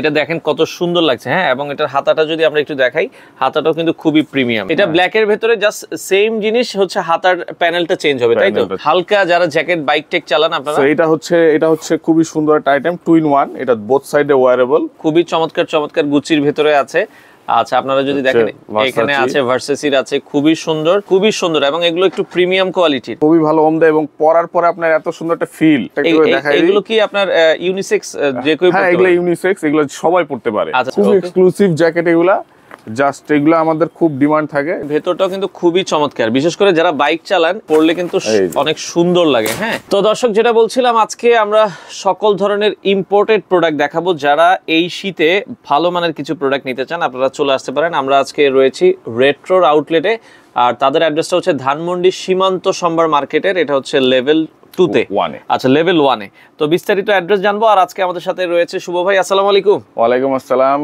এটা দেখেন কত সুন্দর লাগছে, হ্যাঁ, এবং এটার হাতাটা যদি আমরা একটু দেখাই, হাতাটাও কিন্তু খুবই প্রিমিয়াম। এটা ব্ল্যাক এর ভেতরে জাস্ট সেম জিনিস হচ্ছে, হাতার প্যানেলটা চেঞ্জ হবে, তাই তো? হালকা যারা জ্যাকেট বাইক টেক চালান আপনারা, এটা হচ্ছে খুবই সুন্দর একটা আইটেম, 2 in 1। এটা বোথ সাইডে ওয়্যারেবল, খুবই চমৎকার চমৎকার গুচির ভেতরে আছে। আচ্ছা, আপনারা যদি দেখেন এখানে আছে ভার্সেসির আছে, খুবই সুন্দর এবং এগুলো একটু প্রিমিয়াম কোয়ালিটির, খুবই ভালো ওমদা, এবং পরার পরে আপনার এত সুন্দর একটা ফিল। এগুলো কি আপনার ইউনিসেক্স যে কেউ পড়তে পারে? হ্যাঁ, এগুলো ইউনিসেক্স, এগুলো সবাই পড়তে পারে। খুব এক্সক্লুসিভ জ্যাকেট এগুলা, জাস্ট এগুলো আমাদের খুব ডিমান্ড থাকে। ভেতরটাও কিন্তু খুবই চমৎকার, বিশেষ করে যারা বাইক চালান পরলে কিন্তু অনেক সুন্দর লাগে। হ্যাঁ, তো দর্শক যেটা বলছিলাম, আজকে আমরা সকল ধরনের ইম্পোর্টেড প্রোডাক্ট দেখাবো। যারা এই শীতে ভালো মানের কিছু প্রোডাক্ট নিতে চান আপনারা চলে আসতে পারেন। আমরা আজকে রয়েছি রেট্রোর আউটলেটে, আর তাদের অ্যাড্রেসটা হচ্ছে ধানমন্ডি সীমান্ত সম্ভার মার্কেটের, এটা হচ্ছে লেভেল 2-তে। আচ্ছা, লেভেল 1-এ। তো বিস্তারিত অ্যাড্রেস জানবো। আর আজকে আমাদের সাথে রয়েছে শুভ ভাই। আসসালামু আলাইকুম। ওয়ালাইকুম আসসালাম।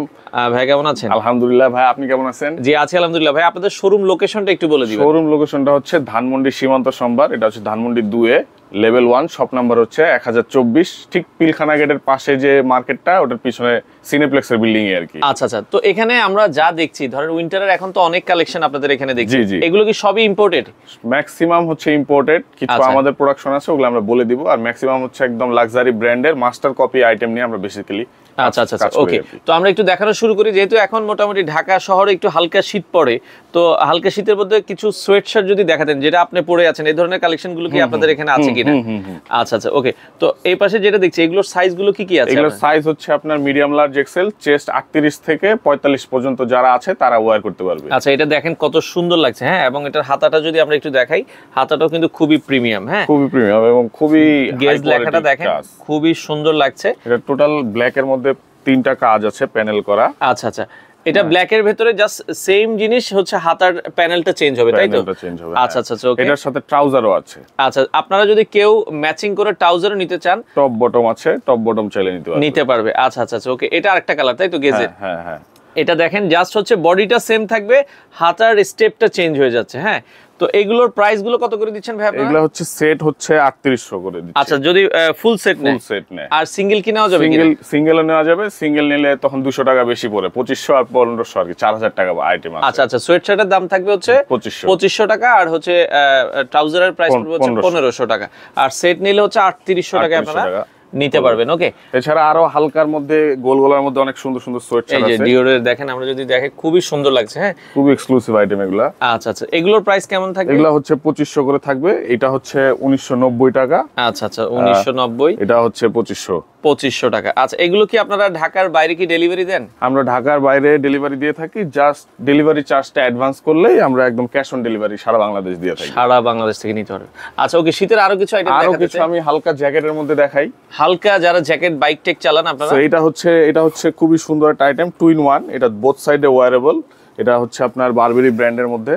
ভাই কেমন আছেন? আলহামদুলিল্লাহ। ভাই আপনি কেমন আছেন? জি আছি আলহামদুলিল্লাহ। ভাই আপনাদের শোরুম লোকেশনটা একটু বলে দিবেন। শোরুম লোকেশনটা হচ্ছে ধানমন্ডি সীমান্ত সম্ভার, এটা হচ্ছে ধানমন্ডি 2-এ, লেভেল 1, শপ নাম্বার হচ্ছে 1024, ঠিক পিলখানা গেটের পাশে যে মার্কেটটা, ওটার পিছনে সিনেপ্লেক্সের বিল্ডিং এ আর কি। আচ্ছা আচ্ছা, তো এখানে আমরা যা দেখছি, ধরেন উইন্টারের এখন তো অনেক কালেকশন আপনাদের এখানে দেখছি, এগুলো কি সবই ইম্পোর্টেড? ম্যাক্সিমাম হচ্ছে ইম্পোর্টেড, কিছু আমাদের প্রোডাকশন আছে, ওগুলো আমরা বলে দিব। আর ম্যাক্সিমাম হচ্ছে একদম লাক্সারি ব্র্যান্ডের মাস্টার কপি আইটেম নিয়ে আমরা বেসিক্যালি। আচ্ছা আচ্ছা আচ্ছা, ওকে। তো আমরা একটু দেখানো শুরু করি, যেহেতু এখন মোটামুটি ঢাকা শহরে একটু হালকা শীত পড়ে, তো হালকা শীতের মধ্যে কিছু সোয়েটশার্ট যদি দেখাতেন, যেটা আপনি পরে আছেন, এই ধরনের কালেকশন গুলো কি আপনাদের এখানে আছে কিনা? আচ্ছা আচ্ছা, ওকে। তো এই পাশে যেটা দেখছি, এগুলোর সাইজ গুলো কি কি আছে? এগুলোর সাইজ হচ্ছে আপনার মিডিয়াম, লার্জ, এক্সেল, চেস্ট 38 থেকে 45 পর্যন্ত যারা আছে তারা ওয়্যার করতে পারবে। আচ্ছা, এটা দেখেন কত সুন্দর লাগছে, হ্যাঁ, এবং এটার হাতাটা যদি আমরা একটু দেখাই, হাতাটাও কিন্তু খুবই প্রিমিয়াম, হ্যাঁ, খুবই প্রিমিয়াম এবং খুবই গেজ লেখাটা দেখেন, খুবই সুন্দর লাগছে। এটা টোটাল ব্ল্যাক এর মধ্যে 3টা কাজ আছে প্যানেল করা। আচ্ছা আচ্ছা, এটা ব্ল্যাক এর ভেতরে জাস্ট সেম জিনিস হচ্ছে, হাতার প্যানেলটা চেঞ্জ হবে, তাই তো? আচ্ছা আচ্ছা, ওকে। এটার সাথে ট্রাউজারও আছে। আচ্ছা, আপনারা যদি কেউ ম্যাচিং করে ট্রাউজারও নিতে চান, টপ বটম আছে, টপ বটম চাইলে নিতে পারবে। আচ্ছা আচ্ছা, ওকে। এটা আরেকটা কালার, তাই তো? গেজের। হ্যাঁ হ্যাঁ। এটা দেখেন জাস্ট হচ্ছে বডিটা সেম থাকবে, হাতার স্টেপটা চেঞ্জ হয়ে যাচ্ছে। হ্যাঁ, তো এগুলোর প্রাইস গুলো কত করে দিচ্ছেন ভাই আপনারা? এগুলো হচ্ছে সেট হচ্ছে 3800 করে দিচ্ছি। আচ্ছা, যদি ফুল সেট নেয় আর সিঙ্গেল কি নেওয়া যাবে? সিঙ্গেলও নেওয়া যাবে। সিঙ্গেল নিলে তখন 200 টাকা বেশি পড়ে, 2500 আর 1500 আর কি, 4000 টাকা আইটেম আছে। আচ্ছা আচ্ছা, সোয়েট শার্টের দাম থাকবে হচ্ছে 2500 টাকা, আর হচ্ছে ট্রাউজারের প্রাইস পড়বে হচ্ছে 1500 টাকা, আর সেট নিলে হচ্ছে 3800 টাকা আপনারা নিতে পারবেন। ওকে। এছাড়া আরো হালকার মধ্যে, গোল গোলার মধ্যে অনেক সুন্দর সুন্দর সোয়েটশার্ট আছে। এই যে ডিওরের দেখেন, আমরা যদি দেখে খুবই সুন্দর লাগছে, হ্যাঁ, খুবই এক্সক্লুসিভ আইটেম এগুলা। আচ্ছা আচ্ছা, এগুলোর প্রাইস কেমন থাকবে? এগুলা হচ্ছে 2500 করে থাকবে। এটা হচ্ছে 1990 টাকা। আচ্ছা আচ্ছা, 1990। এটা হচ্ছে 2500 টাকা। আচ্ছা, এগুলো কি আপনারা ঢাকার বাইরে কি ডেলিভারি দেন? আমরা ঢাকার বাইরে ডেলিভারি দিয়ে থাকি, জাস্ট ডেলিভারি চার্জটা অ্যাডভান্স করলেই আমরা একদম ক্যাশ অন ডেলিভারি সারা বাংলাদেশ দিয়ে থাকি। সারা বাংলাদেশ থেকে নিতে পারবে। আচ্ছা, ওকে। শীতের আরো কিছু আইটেম দেখাতে, আরো কিছু আমি হালকা জ্যাকেটের মধ্যে দেখাই। হালকা যারা জ্যাকেট বাইক টেক চালান আপনারা, এটা হচ্ছে খুবই সুন্দর একটা আইটেম, 2 in 1। এটা বোথ সাইডে ওয়্যারেবল। এটা হচ্ছে আপনার বারবেরি ব্র্যান্ডের মধ্যে।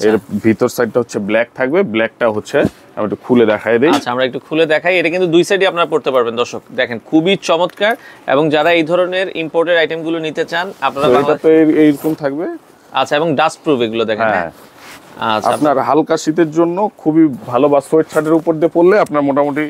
এর ভিতর সাইডটা হচ্ছে ব্ল্যাক থাকবে, ব্ল্যাকটা হচ্ছে আমি একটু খুলে দেখাই দেই। আচ্ছা, আমরা একটু খুলে দেখাই। এটা কিন্তু দুই সাইডে আপনারা পড়তে পারবেন। দর্শক দেখেন, খুবই চমৎকার, এবং যারা এই ধরনের ইম্পোর্টেড আইটেমগুলো নিতে চান আপনারা, এটা তো এইরকম থাকবে। আচ্ছা, এবং ডাস্ট প্রুফ এগুলো দেখেন। হ্যাঁ, আচ্ছা, আপনার হালকা শীতের জন্য খুবই ভালো, বা সোয়েট শার্টের উপর দিয়ে পরলে আপনার মোটামুটি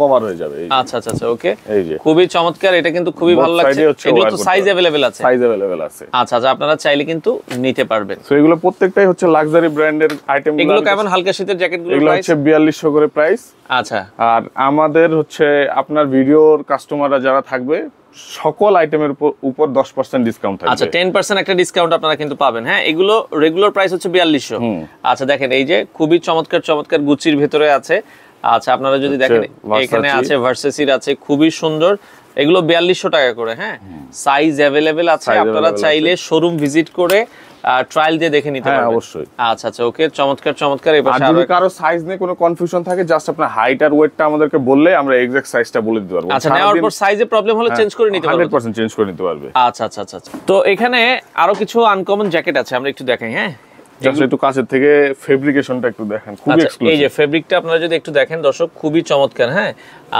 কভার হয়ে যাবে। আচ্ছা আচ্ছা, ওকে। এই যে খুবই চমৎকার, এটা কিন্তু খুবই ভালো লাগছে। এগুলো তো সাইজ अवेलेबल আছে? সাইজ अवेलेबल আছে। আচ্ছা আচ্ছা, আপনারা চাইলে কিন্তু নিতে পারবেন। সো এগুলো প্রত্যেকটাই হচ্ছে লাক্সারি ব্র্যান্ডের আইটেম। এগুলো কেমন হালকা শীতের জ্যাকেটগুলো? এগুলো হচ্ছে 4200 করে প্রাইস। আচ্ছা, আর আমাদের হচ্ছে আপনার ভিডিওর কাস্টমাররা যারা থাকবে, সকল আইটেমের উপর 10% ডিসকাউন্ট থাকবে। আচ্ছা, 10% একটা ডিসকাউন্ট আপনারা কিন্তু পাবেন। হ্যাঁ, এগুলো রেগুলার প্রাইস হচ্ছে 4200। আচ্ছা, দেখেন এই যে খুবই চমৎকার চমৎকার গুচির ভেতরে আছে। আচ্ছা, আপনারা যদি দেখেন, এখানে আছে ভার্সেসির আছে, খুবই সুন্দর। এগুলো 4200 টাকা করে। হ্যাঁ, সাইজ अवेलेबल আছে, আপনারা চাইলে শোরুম ভিজিট করে ট্রায়াল দিয়ে দেখে নিতে পারবেন। হ্যাঁ, অবশ্যই। আচ্ছা আচ্ছা, ওকে। চমৎকার চমৎকার। এই পাশে যদি কারো সাইজ নিয়ে কোনো কনফিউশন থাকে, জাস্ট আপনার হাইট আর ওয়েটটা আমাদেরকে বললে আমরা এক্সাক্ট সাইজটা বলে দিতে পারবো। আচ্ছা, নেওয়ার পর সাইজে প্রবলেম হলে চেঞ্জ করে নিতে পারবেন। 100% চেঞ্জ করে নিতে পারবে। আচ্ছা আচ্ছা আচ্ছা, তো এখানে আরো কিছু আনকমন জ্যাকেট আছে, আমরা একটু দেখাই। হ্যাঁ, জাস্ট একটু কাছের থেকে ফেব্রিকেশনটা একটু দেখেন, খুবই এক্সক্লুসিভ। এই যে ফেব্রিকটা আপনারা যদি একটু দেখেন দর্শক, খুবই চমৎকার। হ্যাঁ,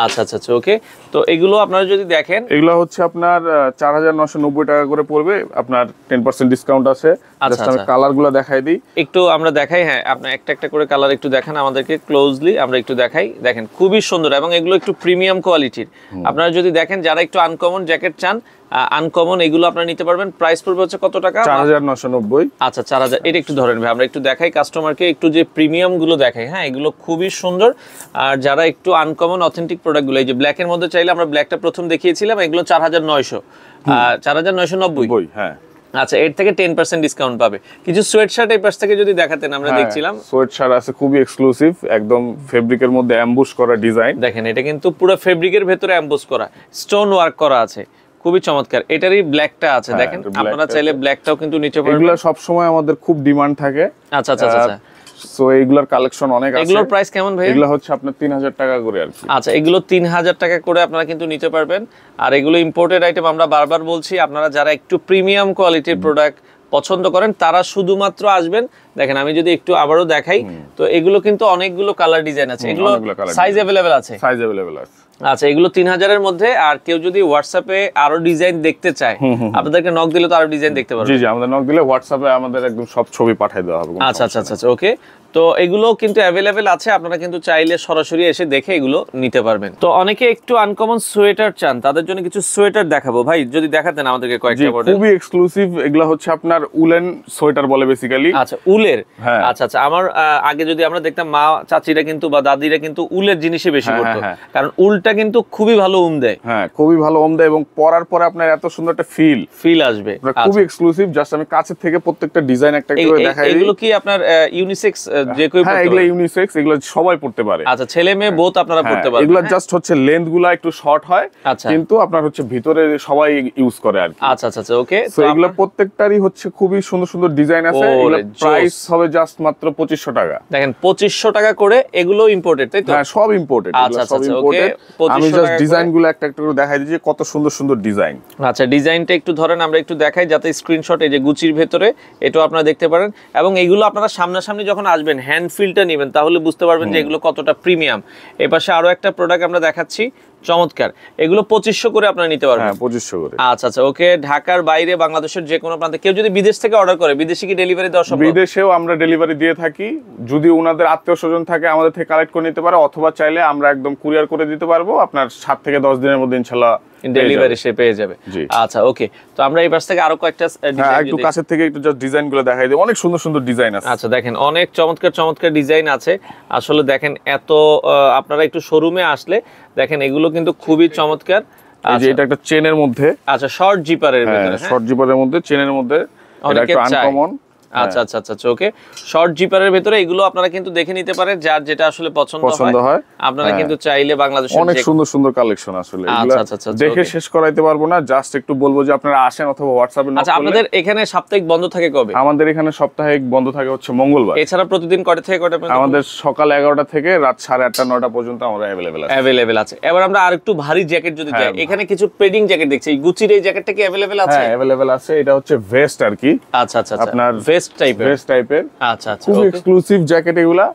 আচ্ছা আচ্ছা আচ্ছা ওকে। তো এগুলো আপনারা যদি দেখেন, এগুলো হচ্ছে আপনার 4990 টাকা করে পড়বে, আপনার 10% ডিসকাউন্ট আছে। আচ্ছা আমি কালারগুলো দেখাই দিই, একটু আমরা দেখাই। হ্যাঁ, আপনি একটা একটা করে কালার একটু দেখান আমাদেরকে ক্লোজলি, আমরা একটু দেখাই। দেখেন খুবই সুন্দর এবং এগুলো একটু প্রিমিয়াম কোয়ালিটির। আপনারা যদি দেখেন যারা একটু আনকমন জ্যাকেট চান, আনকমন এগুলো আপনারা নিতে পারবেন। প্রাইস পড়বে হচ্ছে কত টাকা? 4990। আচ্ছা 4000। এটা একটু ধরেন ভাই, আমরা একটু দেখাই কাস্টমারকে, একটু যে প্রিমিয়াম গুলো দেখাই। হ্যাঁ, এগুলো খুবই সুন্দর। আর যারা একটু আনকমন অথেন্টিক প্রোডাক্টগুলো, এই যে ব্ল্যাকের মধ্যে চাইলে আমরা ব্ল্যাকটা প্রথম দেখিয়েছিলাম, এগুলো 4900, 4990। হ্যাঁ আচ্ছা, এর থেকে 10% ডিসকাউন্ট পাবে। কিছু সোয়েট শার্ট এই পাশ থেকে যদি দেখাতেন, আমরা দেখছিলাম সোয়েট শার্ট আছে খুবই এক্সক্লুসিভ, একদম ফেব্রিকের মধ্যে অ্যাম্বুশ করা ডিজাইন। দেখেন এটা কিন্তু পুরো ফেব্রিকের ভেতরে অ্যাম্বুশ করা, স্টোন ওয়ার্ক করা আছে, খুবই চমৎকার। এটারই ব্ল্যাকটা আছে, দেখেন আপনারা চাইলে ব্ল্যাকটাও কিন্তু নিতে পারবেন। এগুলো সব সময় আমাদের খুব ডিমান্ড থাকে। আচ্ছা আচ্ছা আচ্ছা। সো এইগুলোর কালেকশন অনেক আছে। এগুলোর প্রাইস কেমন ভাই? এগুলো হচ্ছে আপনার 3000 টাকা করে আর কি। আচ্ছা, এগুলো 3000 টাকা করে আপনারা কিন্তু নিতে পারবেন। আর এগুলো ইম্পোর্টেড আইটেম, আমরা বারবার বলছি, আপনারা যারা একটু প্রিমিয়াম কোয়ালিটির প্রোডাক্ট পছন্দ করেন তারা শুধুমাত্র আসবেন। দেখেন আমি যদি একটু আবারও দেখাই, তো এগুলো কিন্তু অনেকগুলো কালার ডিজাইন আছে, এগুলো সাইজ अवेलेबल আছে। সাইজ अवेलेबल আছে। আচ্ছা, এগুলো 3000 এর মধ্যে। আর কেউ যদি হোয়াটসঅ্যাপে আরো ডিজাইন দেখতে চায়, আপনাদেরকে নক দিলে তো আরো ডিজাইন দেখতে পারবে। জি জি, আমাদের নক দিলে হোয়াটসঅ্যাপে আমাদের একদম সব ছবি পাঠিয়ে দেওয়া হবে। আচ্ছা আচ্ছা আচ্ছা ওকে। তো এগুলো কিন্তু अवेलेबल আছে, আপনারা কিন্তু চাইলে সরাসরি এসে দেখে এগুলো নিতে পারবেন। তো অনেকে একটু আনকমন সোয়েটার চান, তাদের জন্য কিছু সোয়েটার দেখাবো। ভাই যদি দেখাতেন আমাদেরকে কয়েকটা মডেল। খুবই এক্সক্লুসিভ, এগুলো হচ্ছে আপনার উলেন সোয়েটার বলে বেসিক্যালি। আচ্ছা, উলের। হ্যাঁ। আচ্ছা আচ্ছা, আমার আগে যদি আমরা দেখতাম মা চাচিরা কিন্তু বা দাদিরা কিন্তু উলের জিনিসই বেশি পরতো, কারণ উলটা কিন্তু খুবই ভালো ওম দেয়। হ্যাঁ, খুবই ভালো ওম দেয় এবং পরার পরে আপনার এত সুন্দর একটা ফিল আসবে। খুবই এক্সক্লুসিভ। জাস্ট আমি কাছে থেকে প্রত্যেকটা ডিজাইন একটা করে দেখাই দিই। এগুলো কি আপনার ইউনিসেক্স? যে কেউ পড়তে পারে? এগুলো ইউনিসেক্স, এগুলো সবাই পড়তে পারে। আচ্ছা, ছেলে মেয়ে বোথ আপনারা পড়তে পারবেন। এগুলো জাস্ট হচ্ছে লেন্থ গুলা একটু শর্ট হয়, কিন্তু আপনার হচ্ছে ভিতরে সবাই ইউজ করে আর কি। আচ্ছা আচ্ছা ওকে। তো এগুলো প্রত্যেকটারই হচ্ছে খুবই সুন্দর সুন্দর ডিজাইন আছে। এগুলো প্রাইস হবে জাস্ট মাত্র 2500 টাকা। দেখেন 2500 টাকা করে। এগুলো ইম্পোর্টেড তাই তো? হ্যাঁ, সব ইম্পোর্টেড। আচ্ছা সব ইম্পোর্টেড। আমি জাস্ট ডিজাইনগুলো একটা একটা করে দেখাই দিচ্ছি, কত সুন্দর সুন্দর ডিজাইন। আচ্ছা, ডিজাইনটা একটু ধরেন, আমরা একটু দেখাই যাতে স্ক্রিনশট, এই যে গুচির ভেতরে এটাও আপনারা দেখতে পারেন। এবং এইগুলো আপনারা সামনাসামনি যখন আসবেন, হ্যান্ড ফিলটা নেবেন, তাহলে বুঝতে পারবেন যে এগুলো কতটা প্রিমিয়াম। এই পাশে আরো একটা প্রোডাক্ট আমরা দেখাচ্ছি, চমৎকার। এগুলো 2500 করে আপনারা নিতে পারবেন। হ্যাঁ, 2500 করে। আচ্ছা আচ্ছা ওকে। ঢাকার বাইরে, বাংলাদেশের যে কোনো প্রান্তে কেউ যদি বিদেশ থেকে অর্ডার করে, বিদেশে কি ডেলিভারি দেওয়া সম্ভব? বিদেশেও আমরা ডেলিভারি দিয়ে থাকি। যদি ওনাদের আত্মীয়স্বজন থাকে আমাদের থেকে কালেক্ট করে নিতে পারে, অথবা চাইলে আমরা একদম কুরিয়ার করে দিতে পারবো। আপনার 7 থেকে 10 দিনের মধ্যে ইনশাআল্লাহ ডেলিভারি সে পেয়ে যাবে। আচ্ছা ওকে। তো আমরা এই পাশ থেকে আরো কয়েকটা ডিজাইন, একটু কাছে থেকে একটু জাস্ট ডিজাইনগুলো দেখাই দিই। অনেক সুন্দর সুন্দর ডিজাইন আছে। আচ্ছা, দেখেন অনেক চমৎকার চমৎকার ডিজাইন আছে। আসলে দেখেন এত, আপনারা একটু শোরুমে আসলে দেখেন এগুলো কিন্তু খুবই চমৎকার। এই যে এটা একটা চেনের মধ্যে, আচ্ছা শর্ট জিপারের ভিতরে, শর্ট জিপারের মধ্যে, চেনের মধ্যে, এটা একটু আনকমন। আচ্ছা আচ্ছা আচ্ছা ওকে। শর্ট জিপারের ভিতরে এগুলো আপনারা কিন্তু দেখে নিতে পারেন, যার যেটা আসলে পছন্দ হয় আপনারা কিন্তু চাইলে বাংলাদেশের অনেক সুন্দর সুন্দর কালেকশন আসলে দেখে শেষ করাইতে পারবো না। জাস্ট একটু বলবো যে আপনারা আসেন অথবা হোয়াটসঅ্যাপে নক করলে। আচ্ছা, আপনাদের এখানে সাপ্তাহিক বন্ধ থাকে কবে? আমাদের এখানে সাপ্তাহিক বন্ধ থাকে হচ্ছে মঙ্গলবার। এছাড়া প্রতিদিন কয়টা থেকে কয়টা পর্যন্ত? আমাদের সকাল 11টা থেকে রাত 8:30 9টা পর্যন্ত আমরা अवेलेबल আছে। এবার আমরা আরেকটু ভারী জ্যাকেট যদি যাই, এখানে কিছু পেডিং জ্যাকেট দেখছি, এই গুচির এই জ্যাকেটটা কি अवेलेबल আছে? হ্যাঁ, अवेलेबल আছে। এটা হচ্ছে ভেস্ট আর কি। আচ্ছা আচ্ছা আপনার ভেস্ট টাইপের। আচ্ছা আচ্ছা, খুব এক্সক্লুসিভ জ্যাকেট এগুলা।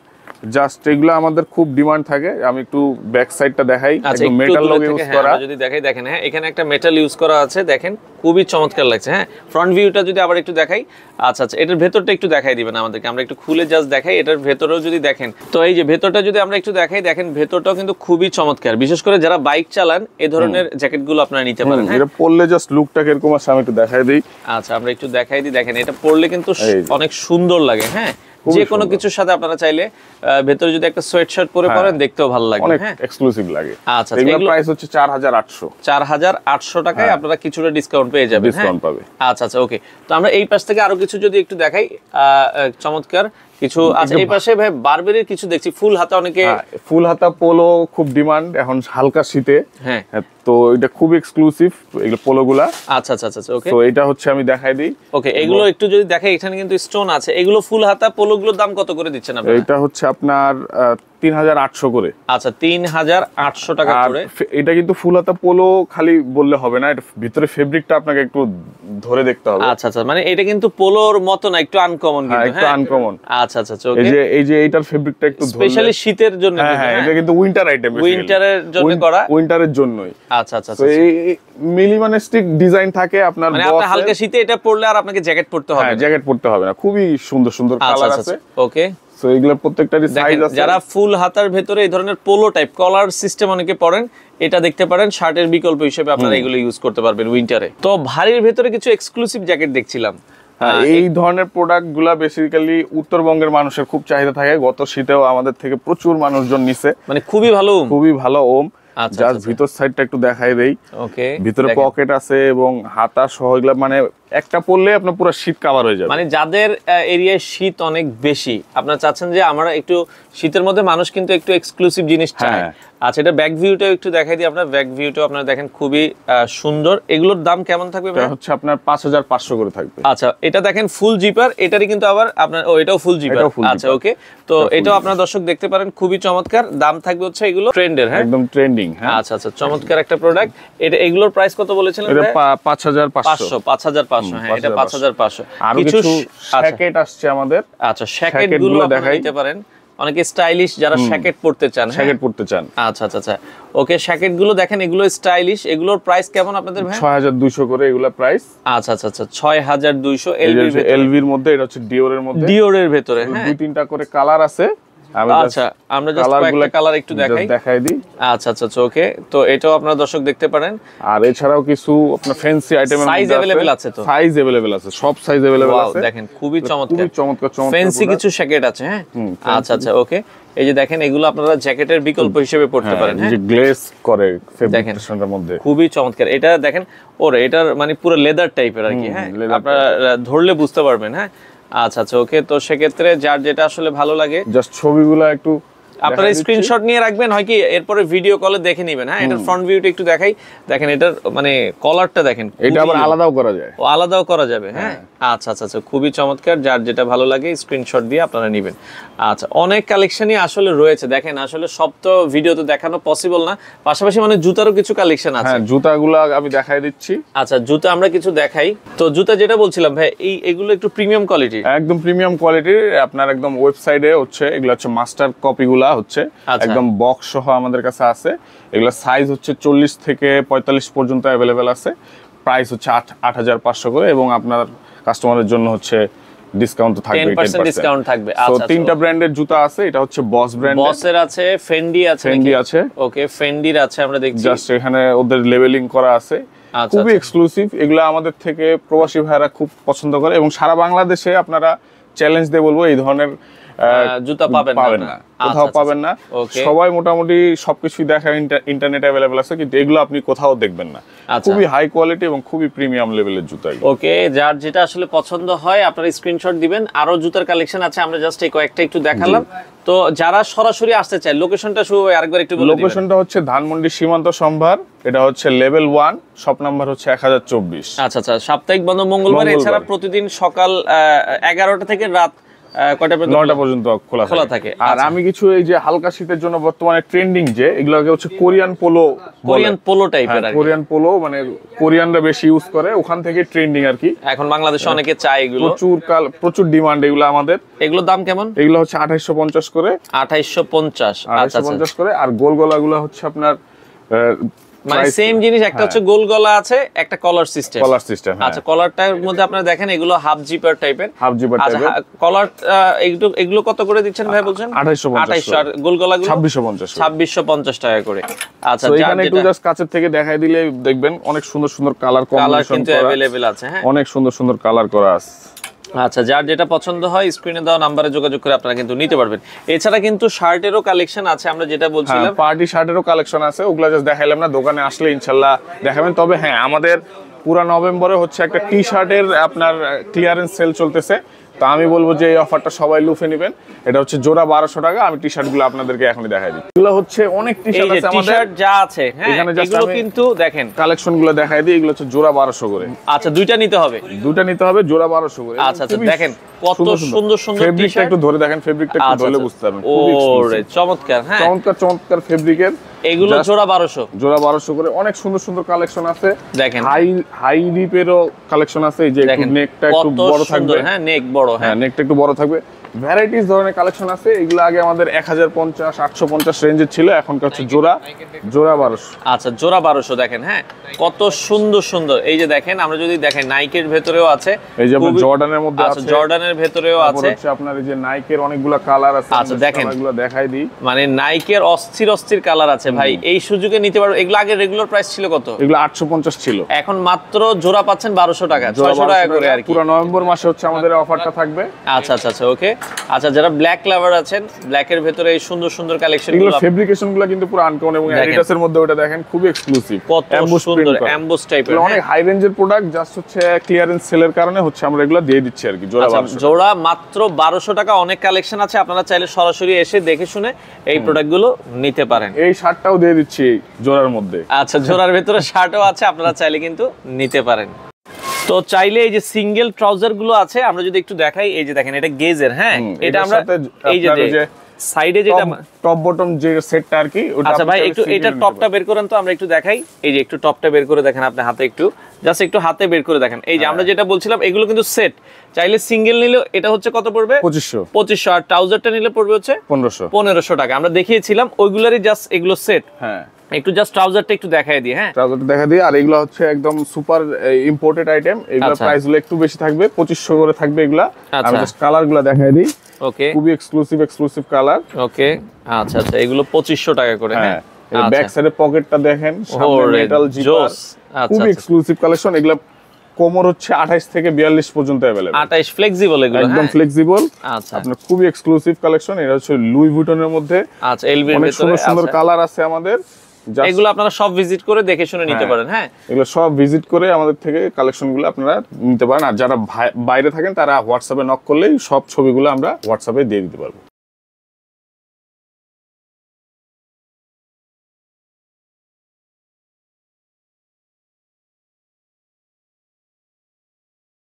জাস্ট এগুলা আমাদের খুব ডিমান্ড থাকে। আমি একটু ব্যাক সাইডটা দেখাই, একদম মেটাল লোগো ইউজ করা। যদি দেখাই, দেখেন হ্যাঁ, এখানে একটা মেটাল ইউজ করা আছে, দেখেন খুবই চমৎকার লাগছে। হ্যাঁ, ফ্রন্ট ভিউটা যদি আবার একটু দেখাই। আচ্ছা আচ্ছা, এটার ভেতরটা একটু দেখাই দিবেন আমাদেরকে, আমরা একটু খুলে জাস্ট দেখাই। এটার ভেতরেও যদি দেখেন, তো এই যে ভেতরটা যদি আমরা একটু দেখাই, দেখেন ভেতরটাও কিন্তু খুবই চমৎকার। বিশেষ করে যারা বাইক চালান, এই ধরনের জ্যাকেটগুলো আপনারা নিতে পারেন। এটা পরলে জাস্ট লুকটা কিরকম আছে আমি একটু দেখাই দিই। আচ্ছা, আমরা একটু দেখাই দিই। দেখেন এটা পরলে কিন্তু অনেক সুন্দর লাগে। হ্যাঁ, যে কোনো কিছুর সাথে আপনারা চাইলে ভেতরে যদি একটা সোয়েট শার্ট পরে পরেন, দেখতেও ভালো লাগে। অনেক এক্সক্লুসিভ লাগে। আচ্ছা, এগুলোর প্রাইস হচ্ছে 4800 টাকায় আপনারা কিছুটা ডিসকাউন্ট পেয়ে যাবেন। ডিসকাউন্ট পাবে। আচ্ছা আচ্ছা ওকে। তো আমরা এই পাশ থেকে আরো কিছু যদি একটু দেখাই, চমৎকার কিছু। আচ্ছা, এই পাশে ভাই বারবেরির কিছু দেখছি, ফুল হাতা। অনেকে ফুল হাতা পোলো খুব ডিমান্ড এখন হালকা শীতে। হ্যাঁ, তো এটা খুব এক্সক্লুসিভ এগুলো পোলোগুলা। আচ্ছা আচ্ছা আচ্ছা ওকে। তো এটা হচ্ছে আমি দেখাই দিই। ওকে, এগুলো একটু যদি দেখাই, এখানে কিন্তু স্টোন আছে। এগুলো ফুল হাতা পোলোগুলোর দাম কত করে দিচ্ছেন আপনারা? এটা হচ্ছে আপনার 3800 করে। আচ্ছা 3800 টাকা করে। এটা কিন্তু ফুল হাতা পোলো খালি বললে হবে না, এটা ভিতরে ফেব্রিকটা আপনাকে একটু ধরে দেখতে হবে। আচ্ছা আচ্ছা, মানে এটা কিন্তু পোলোর মতো না, একটু আনকমন কিন্তু। একটু আনকমন। আচ্ছা আচ্ছা, ওকে। এই যে এইটার ফেব্রিকটা একটু স্পেশালি শীতের জন্য। হ্যাঁ, এটা কিন্তু উইন্টার আইটেম, উইন্টারের জন্য করা। উইন্টারের জন্যই। আচ্ছা আচ্ছা, তো এই মিনিমালিস্টিক ডিজাইন থাকে আপনার, মানে আপনি হালকা শীতে এটা পরলে আর আপনাকে জ্যাকেট পরতে হবে না। হ্যাঁ, জ্যাকেট পরতে হবে না। খুবই সুন্দর সুন্দর কালার আছে। ওকে, সো এগুলা প্রত্যেকটারই সাইজ আছে। যারা ফুল হাতার ভেতরে এই ধরনের পোলো টাইপ কলার সিস্টেম অনেকে পরেন, এটা দেখতে পারেন শার্টের বিকল্প হিসেবে আপনারা এগুলো ইউজ করতে পারবেন উইন্টারে। তো ভারীর ভেতরে কিছু এক্সক্লুসিভ জ্যাকেট দেখছিলাম। এই ধরনের প্রোডাক্ট গুলা বেসিক্যালি উত্তরবঙ্গের মানুষের খুব চাহিদা থাকে। গত শীতেও আমাদের থেকে প্রচুর মানুষজন নিছে, মানে খুবই ভালো, খুবই ভালো ওম। আচ্ছা, জাস্ট ভিতর সাইডটা একটু দেখাই দেই। ওকে, ভিতরে পকেট আছে এবং হাতা সহ এগুলা, মানে একটা পরলে আপনার পুরো শীত কভার হয়ে যাবে। মানে যাদের এরিয়ায় শীত অনেক বেশি, আপনারা চাচ্ছেন যে আমরা একটু শীতের মধ্যে মানুষ কিন্তু একটু এক্সক্লুসিভ জিনিস চায়। আচ্ছা, এটা ব্যাক ভিউটাও একটু দেখাই দিই। আপনার ব্যাক ভিউটাও আপনারা দেখেন খুবই সুন্দর। এগুলোর দাম কেমন থাকবে? এটা হচ্ছে আপনার 5500 করে থাকবে। আচ্ছা, এটা দেখেন ফুল জিপার, এটারই কিন্তু আবার আপনার এটাও ফুল জিপার। আচ্ছা, ওকে। তো এটাও আপনারা দর্শক দেখতে পারেন, খুবই চমৎকার। দাম থাকবে হচ্ছে এগুলো ট্রেন্ডের, হ্যাঁ, একদম ট্রেন্ডিং। হ্যাঁ, আচ্ছা আচ্ছা, চমৎকার একটা প্রোডাক্ট। এটা এগুলোর প্রাইস কত বলেছিলেন? এটা 5500। 5500, হ্যাঁ, এটা 5500। আর কিছু জ্যাকেট আসছে আমাদের। আচ্ছা, জ্যাকেট গুলো আপনারা নিতে পারেন। অনেকে স্টাইলিশ যারা জ্যাকেট পরতে চান, জ্যাকেট পরতে চান। আচ্ছা আচ্ছা আচ্ছা, ওকে। জ্যাকেট গুলো দেখেন, এগুলো স্টাইলিশ। এগুলোর প্রাইস কেমন আপনাদের ভাই? 6200 করে এগুলা প্রাইস। আচ্ছা আচ্ছা আচ্ছা, 6200 এলভির মধ্যে। এটা হচ্ছে ডিওরের মধ্যে, ডিওরের ভেতরে। হ্যাঁ, দুই তিনটা করে কালার আছে। আচ্ছা, আমরা জাস্ট কয়েকটা কালার একটু দেখাই দিই। আচ্ছা আচ্ছা, ওকে। তো এটাও আপনারা দর্শক দেখতে পারেন। আর এছাড়াও কিছু আপনার ফ্যান্সি আইটেমের সাইজ अवेलेबल আছে। তো সাইজ अवेलेबल আছে, সব সাইজ अवेलेबल আছে। দেখেন খুবই চমৎকার, খুবই চমৎকার ফ্যান্সি কিছু জ্যাকেট আছে। হ্যাঁ, আচ্ছা আচ্ছা, ওকে। এই যে দেখেন, এগুলো আপনারা জ্যাকেটের বিকল্প হিসেবে পড়তে পারেন। হ্যাঁ, যে গ্লেজ করে ফেব্রিকেশনের মধ্যে খুবই চমৎকার। এটা দেখেন, এটার মানে পুরো লেদার টাইপের আর কি। হ্যাঁ, আপনারা ধরলে বুঝতে পারবেন। হ্যাঁ, আচ্ছা আচ্ছা, ওকে। তো সেক্ষেত্রে যার যেটা আসলে ভালো লাগে, জাস্ট ছবিগুলো একটু আপনারা স্ক্রিনশট নিয়ে রাখবেন, হয় কি এরপরে ভিডিও কলে দেখে নেবেন। হ্যাঁ, এটার ফ্রন্ট ভিউটা একটু দেখাই। দেখেন এটার মানে কলারটা দেখেন, এটা আবার আলাদাও করা যায়। আলাদাও করা যাবে। হ্যাঁ, আচ্ছা আচ্ছা আচ্ছা, খুবই চমৎকার। যার যেটা ভালো লাগে স্ক্রিনশট দিয়ে আপনারা নেবেন। আচ্ছা, অনেক কালেকশনই আসলে রয়েছে। দেখেন আসলে সব তো ভিডিওতে দেখানো পসিবল না, পাশাপাশি মানে জুতারও কিছু কালেকশন আছে। হ্যাঁ, জুতাগুলো আমি দেখাই দিচ্ছি। আচ্ছা, জুতা আমরা কিছু দেখাই। তো জুতা যেটা বলছিলাম ভাই, এগুলো একটু প্রিমিয়াম কোয়ালিটি, একদম প্রিমিয়াম কোয়ালিটির। আপনার একদম ওয়েবসাইটে হচ্ছে এগুলো হচ্ছে মাস্টার কপিগুলা হচ্ছে একদম বক্স সহ আমাদের কাছে আছে। এগুলো সাইজ হচ্ছে 40 থেকে 45 পর্যন্ত अवेलेबल আছে। প্রাইস হচ্ছে 8500 করে, এবং আপনার কাস্টমারের জন্য হচ্ছে ডিসকাউন্ট তো থাকবে, 10% ডিসকাউন্ট থাকবে। আচ্ছা, তিনটা ব্র্যান্ডের জুতা আছে। এটা হচ্ছে বস ব্র্যান্ড, বসের আছে, ফেন্ডি আছে, ওকে, ফেন্ডির আছে আমরা দেখছি। জাস্ট এখানে ওদের লেবেলিং করা আছে, খুবই এক্সক্লুসিভ। এগুলো আমাদের থেকে প্রবাসী ভাইরা খুব পছন্দ করে, এবং সারা বাংলাদেশে আপনারা চ্যালেঞ্জ দিয়ে বলবো এই ধরনের জুতা পাবেন না, কোথাও পাবেন না। সবাই মোটামুটি সবকিছুই দেখায়, ইন্টারনেটে अवेलेबल আছে, কিন্তু এগুলো আপনি কোথাও দেখবেন না। খুবই হাই কোয়ালিটি এবং খুবই প্রিমিয়াম লেভেলের জুতা। ওকে, যার যেটা আসলে পছন্দ হয় আপনারা স্ক্রিনশট দিবেন। আরো জুতার কালেকশন আছে, আমরা জাস্ট এই কয়েকটা একটু দেখালাম। তো যারা সরাসরি আসতে চায়, লোকেশনটা শুরু আরেকবার একটু বলে দিবেন। লোকেশনটা হচ্ছে ধানমন্ডি সীমান্ত সম্ভার। এটা হচ্ছে লেভেল 1, শপ নাম্বার হচ্ছে 1024। আচ্ছা আচ্ছা, সাপ্তাহিক বন্ধ মঙ্গলবার। এছাড়া প্রতিদিন সকাল 11টা থেকে রাত কয়টা পর্যন্ত? 9টা পর্যন্ত খোলা থাকে। আর আমি কিছু এই যে হালকা শীতের জন্য বর্তমানে ট্রেন্ডিং যে এগুলোকে হচ্ছে কোরিয়ান পোলো টাইপের, কোরিয়ান পোলো, মানে কোরিয়ানরা বেশি ইউজ করে, ওখান থেকে ট্রেন্ডিং আর কি। এখন বাংলাদেশে অনেকে চায় এগুলো, প্রচুর ডিমান্ড এগুলো আমাদের। এগুলোর দাম কেমন? এগুলো হচ্ছে 2850 করে। 2850 করে। আর গোল গলাগুলো হচ্ছে আপনার মানে সেম জিনিস, একটা হচ্ছে গোল গলা আছে, একটা কলার সিস্টেম। আচ্ছা, কলারটার মধ্যে আপনারা দেখেন এগুলো হাফ জিপার টাইপের। আচ্ছা, কলার এগুলো কত করে দিচ্ছেন ভাই বলছেন? 2850। আর গোল গলাগুলো 2650 টাকা করে। আচ্ছা, এখানে একটু জাস্ট কাছের থেকে দেখাই দিলে দেখবেন অনেক সুন্দর সুন্দর কালার কম্বিনেশন কিন্তু अवेलेबल আছে। হ্যাঁ, অনেক সুন্দর সুন্দর কালার করা আছে। আচ্ছা, যার যেটা পছন্দ হয় স্ক্রিনে দেওয়া নাম্বারে যোগাযোগ করে আপনারা কিন্তু নিতে পারবেন। এছাড়া কিন্তু শার্টেরও কালেকশন আছে, আমরা যেটা বলছিলাম পার্টি শার্টেরও কালেকশন আছে। ওগুলা জাস্ট দেখাইলাম না, দোকানে আসলে ইনশাআল্লাহ দেখাবেন। তবে হ্যাঁ, আমাদের পুরো নভেম্বরে হচ্ছে একটা টি শার্টের আপনার ক্লিয়ারেন্স সেল চলতেছে। তো আমি বলবো যে এই অফারটা সবাই লুফে নেবেন। এটা হচ্ছে জোড়া 1200 টাকা। আমি টি শার্ট গুলো আপনাদেরকে এখনই দেখাই দিই। এগুলো হচ্ছে অনেক টি শার্ট আছে আমাদের, টি-শার্ট যা আছে হ্যাঁ এখানে এগুলো কিন্তু দেখেন কালেকশন গুলো দেখাই দিই। এগুলো হচ্ছে জোড়া 1200 করে। আচ্ছা দুইটা নিতে হবে, দুটো নিতে হবে, জোড়া 1200 করে। আচ্ছা আচ্ছা দেখেন কত সুন্দর সুন্দর ফেব্রিকটা টি-শার্ট একটু ধরে দেখেন, ফেব্রিকটা একটু ধরলে বুঝতে পারবেন। ওরে চমৎকার, হ্যাঁ চমৎকার চমৎকার ফেব্রিকের এগুলো জোড়া 1200, জোড়া 1200 করে। অনেক সুন্দর সুন্দর কালেকশন আছে দেখেন হাই রিপেরও কালেকশন আছে। এই যে একটু নেকটা একটু বড় থাকবে, হ্যাঁ নেক বড়, হ্যাঁ নেকটা একটু বড় থাকবে। ভ্যারাইটিস ধরনের কালেকশন আছে। এগুলো আগে আমাদের 1050 850 রেঞ্জের ছিল, এখনকার হচ্ছে জোড়া 1200। আচ্ছা জোড়া 1200 দেখেন, হ্যাঁ কত সুন্দর সুন্দর। এই যে দেখেন আমরা যদি দেখেন নাইকের ভেতরেও আছে, এই যে জর্ডানের মধ্যে আছে, আচ্ছা জর্ডানের ভেতরেও আছে, হচ্ছে আপনার এই যে নাইকের অনেকগুলো কালার আছে। আচ্ছা দেখেন এগুলো দেখাই দিই, মানে নাইকের অস্থির অস্থির কালার আছে ভাই। এই সুযোগে নিতে পারো। এগুলো আগে রেগুলার প্রাইস ছিল কত? এগুলো 850 ছিল, এখন মাত্র জোড়া পাচ্ছেন 1200 টাকা, 600 টাকা করে আর কি। পুরো নভেম্বর মাসে হচ্ছে আমাদের অফারটা থাকবে। আচ্ছা আচ্ছা আচ্ছা ওকে। আচ্ছা যারা ব্ল্যাক লাভার আছেন, ব্ল্যাকের ভেতরে এই সুন্দর সুন্দর কালেকশন এগুলো ফেব্রিকেশন গুলো কিন্তু পুরো আনকমন, এবং অ্যাডিডাস এর মধ্যে ওটা দেখেন খুবই এক্সক্লুসিভ, কত সুন্দর এমবোস টাইপের, অনেক হাই রেঞ্জের প্রোডাক্ট। জাস্ট হচ্ছে ক্লিয়ারেন্স সেলের কারণে হচ্ছে আমরা এগুলো দিয়ে দিচ্ছি আর কি। জোড়া 1200, জোড়া মাত্র 1200 টাকা। অনেক কালেকশন আছে, আপনারা চাইলে সরাসরি এসে দেখে শুনে এই প্রোডাক্টগুলো নিতে পারেন। এই শার্টটাও দিয়ে দিচ্ছি এই জোড়ার মধ্যে। আচ্ছা জোড়ার ভেতরে শার্টও আছে, আপনারা চাইলে কিন্তু নিতে পারেন। তো চাইলে এই যে সিঙ্গেল ট্রাউজার গুলো আছে, আমরা যদি একটু দেখাই, এই যে দেখেন এটা গেজের, হ্যাঁ এটা আমরা এই যে সাইডে যেটা টপ বটম যে সেটটা আর কি ওটা। আচ্ছা ভাই একটু এটা টপটা বের করেন তো, আমরা একটু দেখাই। এই যে একটু টপটা বের করে দেখেন, আপনি হাতে একটু জাস্ট একটু হাতে বের করে দেখেন। এই যে আমরা যেটা বলছিলাম এগুলো কিন্তু সেট, চাইলে সিঙ্গেল নিলে এটা হচ্ছে কত পড়বে? 2500 আর ট্রাউজারটা নিলে পড়বে হচ্ছে 1500 টাকা। আমরা দেখিয়েছিলাম ওইগুলারই, জাস্ট এগুলো সেট। হ্যাঁ একটু জাস্ট ট্রাউজারটা একটু দেখাই দিই। হ্যাঁ ট্রাউজারটা দেখা দিই। আর এগুলো হচ্ছে একদম সুপার ইম্পোর্টেড আইটেম, এগুলোর প্রাইস গুলো একটু বেশি থাকবে, 2500 করে থাকবে এগুলা। আমি জাস্ট কালারগুলো দেখাই দিই। ওকে খুবই এক্সক্লুসিভ কালার। ওকে আচ্ছা আচ্ছা এগুলো 2500 টাকা করে। হ্যাঁ ব্যাক সাইডে পকেটটা দেখেন, সামনে মেটাল জিপার, খুবই এক্সক্লুসিভ কালেকশন। এগুলো কোমর হচ্ছে 28 থেকে 42 পর্যন্ত अवेलेबल। 28 ফ্লেক্সিবল এগুলো, একদম ফ্লেক্সিবল। আচ্ছা আপনার খুবই এক্সক্লুসিভ কালেকশন। এটা হচ্ছে লুই ভিটনের মধ্যে। আচ্ছা এলভি এর অনেক ভিতরে সুন্দর সুন্দর কালার আছে আমাদের। এগুলো আপনারা সব ভিজিট করে দেখে শুনে নিতে পারেন। হ্যাঁ এগুলো সব ভিজিট করে আমাদের থেকে কালেকশনগুলো আপনারা নিতে পারেন। আর যারা বাইরে থাকেন তারা হোয়াটসঅ্যাপে নক করলেই সব ছবিগুলো আমরা হোয়াটসঅ্যাপে দিয়ে দিতে পারবো।